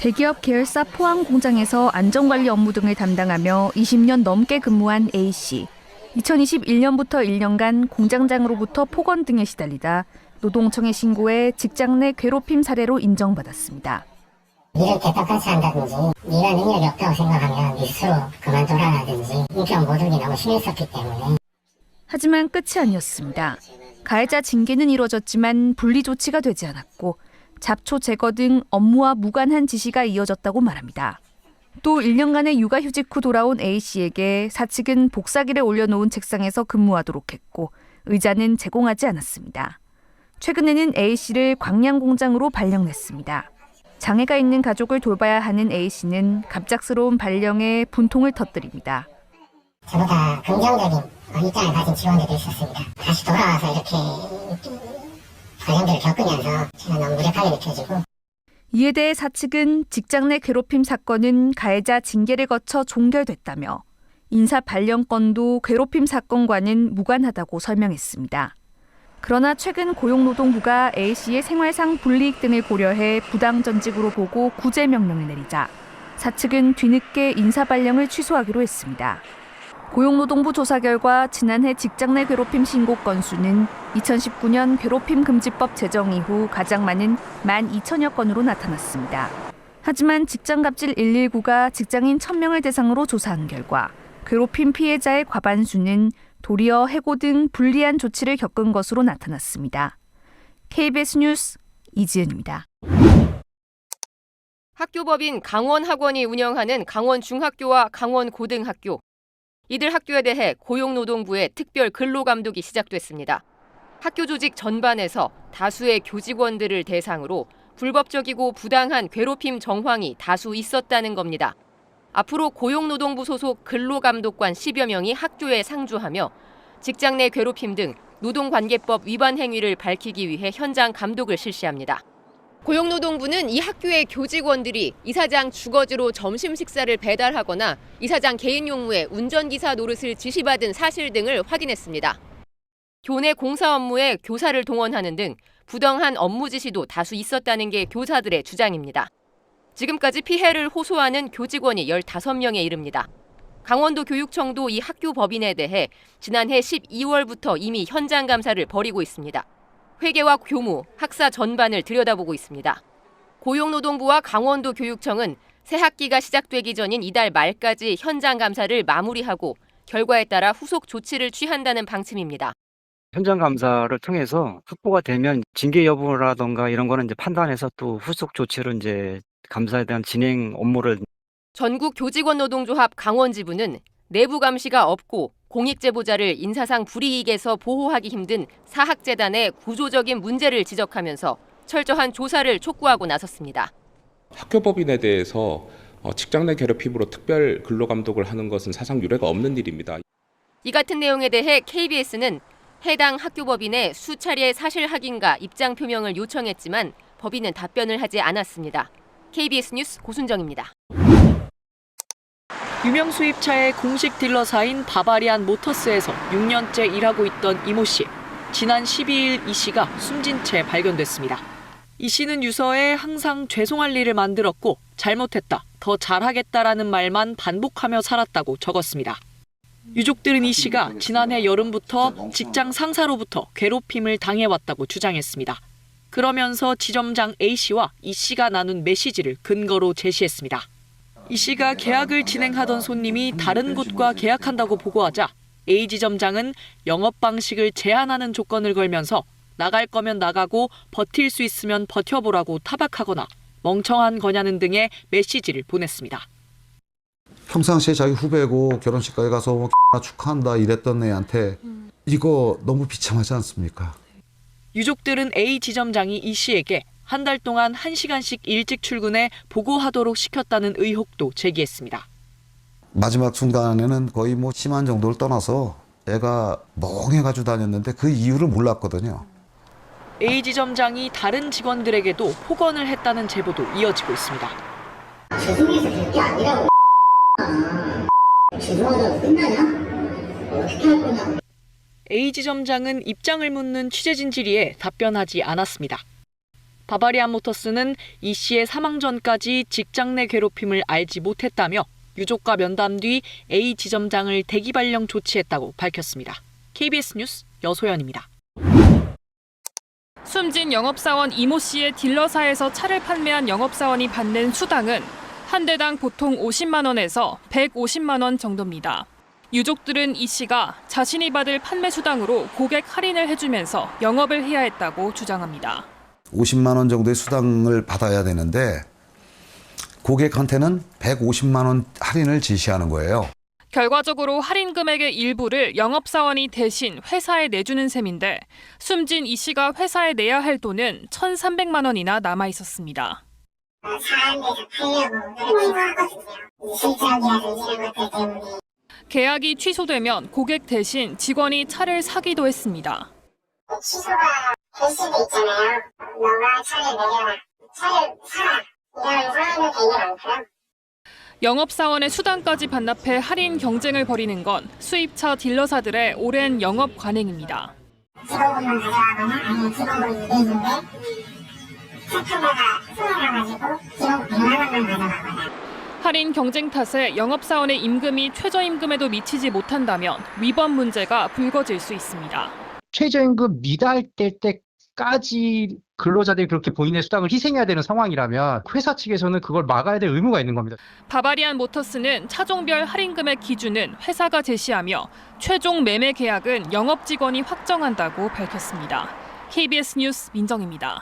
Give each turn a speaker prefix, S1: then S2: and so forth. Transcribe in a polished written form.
S1: 대기업 계열사 포항 공장에서 안전관리 업무 등을 담당하며 20년 넘게 근무한 A씨. 2021년부터 1년간 공장장으로부터 폭언 등에 시달리다 노동청에 신고해 직장 내 괴롭힘 사례로 인정받았습니다.
S2: 일을 대가같이 한다든지 네가 능력이 없다고 생각하면 네 스스로 그만둬라라든지 인격 모독이 너무 심했었기 때문에.
S1: 하지만 끝이 아니었습니다. 가해자 징계는 이루어졌지만 분리 조치가 되지 않았고 잡초 제거 등 업무와 무관한 지시가 이어졌다고 말합니다. 또 1년간의 육아휴직 후 돌아온 A씨에게 사측은 복사기를 올려놓은 책상에서 근무하도록 했고 의자는 제공하지 않았습니다. 최근에는 A씨를 광양공장으로 발령냈습니다. 장애가 있는 가족을 돌봐야 하는 A씨는 갑작스러운 발령에 분통을 터뜨립니다.
S2: 저보다 긍정적인 입장을 가진 직원들도 있었습니다. 다시 돌아와서 이렇게 발령들을 겪으면서 제가 너무 무력하게 느껴지고.
S1: 이에 대해 사측은 직장 내 괴롭힘 사건은 가해자 징계를 거쳐 종결됐다며 인사 발령건도 괴롭힘 사건과는 무관하다고 설명했습니다. 그러나 최근 고용노동부가 A씨의 생활상 불이익 등을 고려해 부당전직으로 보고 구제 명령을 내리자 사측은 뒤늦게 인사 발령을 취소하기로 했습니다. 고용노동부 조사 결과 지난해 직장 내 괴롭힘 신고 건수는 2019년 괴롭힘금지법 제정 이후 가장 많은 12,000여 건으로 나타났습니다. 하지만 직장갑질 119가 직장인 1,000명을 대상으로 조사한 결과 괴롭힘 피해자의 과반수는 도리어 해고 등 불리한 조치를 겪은 것으로 나타났습니다. KBS 뉴스 이지은입니다.
S3: 학교법인 강원학원이 운영하는 강원중학교와 강원고등학교. 이들 학교에 대해 고용노동부의 특별 근로감독이 시작됐습니다. 학교 조직 전반에서 다수의 교직원들을 대상으로 불법적이고 부당한 괴롭힘 정황이 다수 있었다는 겁니다. 앞으로 고용노동부 소속 근로감독관 10여 명이 학교에 상주하며 직장 내 괴롭힘 등 노동관계법 위반 행위를 밝히기 위해 현장 감독을 실시합니다. 고용노동부는 이 학교의 교직원들이 이사장 주거지로 점심 식사를 배달하거나 이사장 개인 용무에 운전기사 노릇을 지시받은 사실 등을 확인했습니다. 교내 공사 업무에 교사를 동원하는 등 부당한 업무 지시도 다수 있었다는 게 교사들의 주장입니다. 지금까지 피해를 호소하는 교직원이 15명에 이릅니다. 강원도 교육청도 이 학교 법인에 대해 지난해 12월부터 이미 현장 감사를 벌이고 있습니다. 회계와 교무, 학사 전반을 들여다보고 있습니다. 고용노동부와 강원도 교육청은 새 학기가 시작되기 전인 이달 말까지 현장 감사를 마무리하고 결과에 따라 후속 조치를 취한다는 방침입니다.
S4: 현장 감사를 통해서 확보가 되면 징계 여부라던가 이런 거는 이제 판단해서 또 후속 조치를 이제 감사에 대한 진행 업무를.
S3: 전국 교직원 노동조합 강원지부는 내부 감시가 없고 공익제보자를 인사상 불이익에서 보호하기 힘든 사학재단의 구조적인 문제를 지적하면서 철저한 조사를 촉구하고 나섰습니다.
S5: 학교법인에 대해서 직장 내 괴롭힘으로 특별 근로감독을 하는 것은 사상 유례가 없는 일입니다.
S3: 이 같은 내용에 대해 KBS는 해당 학교법인에 수차례 사실 확인과 입장 표명을 요청했지만 법인은 답변을 하지 않았습니다. KBS 뉴스 고순정입니다.
S6: 유명 수입차의 공식 딜러사인 바바리안 모터스에서 6년째 일하고 있던 이모 씨. 지난 12일 이 씨가 숨진 채 발견됐습니다. 이 씨는 유서에 항상 죄송할 일을 만들었고 잘못했다, 더 잘하겠다라는 말만 반복하며 살았다고 적었습니다. 유족들은 이 씨가 지난해 여름부터 직장 상사로부터 괴롭힘을 당해왔다고 주장했습니다. 그러면서 지점장 A 씨와 이 씨가 나눈 메시지를 근거로 제시했습니다. 이 씨가 계약을 진행하던 손님이 다른 곳과 계약한다고 보고하자 A 지점장은 영업 방식을 제한하는 조건을 걸면서 나갈 거면 나가고 버틸 수 있으면 버텨보라고 타박하거나 멍청한 거냐는 등의 메시지를 보냈습니다.
S7: 평상시에 자기 후배고 결혼식까지 가서 뭐 축하한다 이랬던 애한테 이거 너무 비참하지 않습니까?
S6: 유족들은 A 지점장이 이 씨에게 한 달 동안 1시간씩 일찍 출근해 보고하도록 시켰다는 의혹도 제기했습니다.
S7: 마지막 순간에는 거의 뭐 심한 정도를 떠나서 애가 멍해가지고 다녔는데 그 이유를 몰랐거든요.
S6: A 지점장이 다른 직원들에게도 폭언을 했다는 제보도 이어지고 있습니다.
S2: 죄송해서 될 게 아니라고. 죄송하다고 끝나냐? 어떻게 할 거냐?
S6: A 지점장은 입장을 묻는 취재진 질의에 답변하지 않았습니다. 바바리안 모터스는 이 씨의 사망 전까지 직장 내 괴롭힘을 알지 못했다며 유족과 면담 뒤 A 지점장을 대기 발령 조치했다고 밝혔습니다. KBS 뉴스 여소연입니다.
S8: 숨진 영업사원 이모 씨의 딜러사에서 차를 판매한 영업사원이 받는 수당은 한 대당 보통 50만 원에서 150만 원 정도입니다. 유족들은 이 씨가 자신이 받을 판매 수당으로 고객 할인을 해주면서 영업을 해야 했다고 주장합니다.
S7: 50만 원 정도의 수당을 받아야 되는데 고객한테는 150만 원 할인을 지시하는 거예요.
S8: 결과적으로 할인 금액의 일부를 영업사원이 대신 회사에 내주는 셈인데 숨진 이 씨가 회사에 내야 할 돈은 1,300만 원이나 남아 있었습니다.
S2: 사람들에서 팔려고 그런 거 하거든요. 실적이라든지 이런 것들 때문에.
S8: 계약이 취소되면 고객 대신 직원이 차를 사기도 했습니다.
S2: 취소가 될 수도 있잖아요. 너가 차를 내려라, 차를 사라 이런 상황도 되게 많고요.
S8: 영업사원의 수당까지 반납해 할인 경쟁을 벌이는 건 수입차 딜러사들의 오랜 영업 관행입니다.
S2: 기본금만 가져가거나 아니면 기본금 200인데 차 타다가 손해나가지고 기본금 100만 원만 가져가거나.
S8: 할인 경쟁 탓에 영업사원의 임금이 최저임금에도 미치지 못한다면 위법 문제가 불거질 수 있습니다.
S9: 최저임금 미달될 때까지 근로자들이 그렇게 본인의 수당을 희생해야 되는 상황이라면 회사 측에서는 그걸 막아야 될 의무가 있는 겁니다.
S8: 바바리안 모터스는 차종별 할인 금액 기준은 회사가 제시하며 최종 매매 계약은 영업 직원이 확정한다고 밝혔습니다. KBS 뉴스 민정입니다.